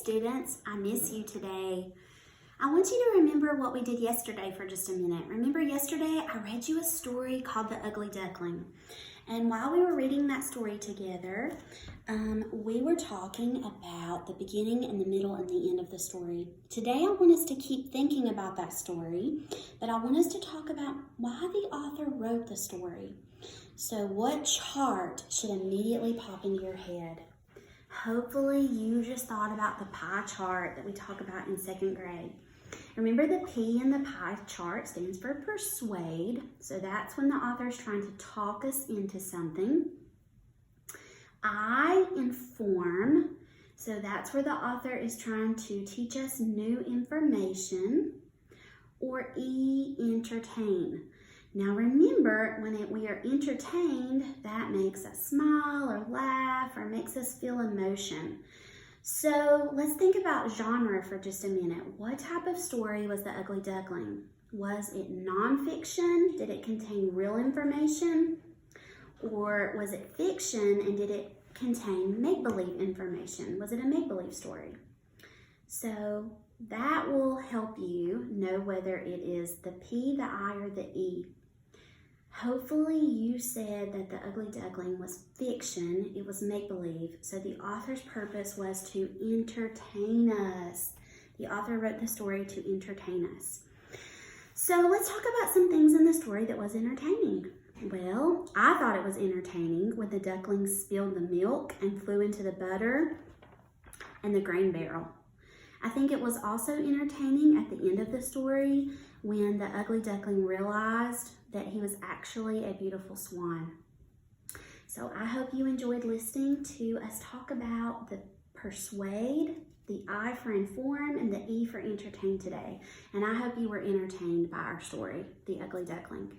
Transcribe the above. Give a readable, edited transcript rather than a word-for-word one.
students, I miss you today. I want you to remember what we did yesterday for just a minute. Remember yesterday I read you a story called The Ugly Duckling. And while we were reading that story together, we were talking about the beginning and the middle and the end of the story. Today I want us to keep thinking about that story, but I want us to talk about why the author wrote the story. So what chart should immediately pop into your head? Hopefully you just thought about the pie chart that we talk about in second grade. Remember, the P in the pie chart stands for persuade. So that's when the author is trying to talk us into something. I, inform. So that's where the author is trying to teach us new information. Or E, entertain. Now remember, when we are entertained, that makes us smile or laugh or makes us feel emotion. So let's think about genre for just a minute. What type of story was The Ugly Duckling? Was it nonfiction? Did it contain real information? Or was it fiction and did it contain make-believe information? Was it a make-believe story? So that will help you know whether it is the P, the I, or the E. Hopefully you said that The Ugly Duckling was fiction, it was make-believe, so the author's purpose was to entertain us. The author wrote the story to entertain us. So let's talk about some things in the story that was entertaining. Well, I thought it was entertaining when the duckling spilled the milk and flew into the butter and the grain barrel. I think it was also entertaining at the end of the story when the ugly duckling realized that he was actually a beautiful swan. So I hope you enjoyed listening to us talk about the persuade, the I for inform, and the E for entertain today. And I hope you were entertained by our story, The Ugly Duckling.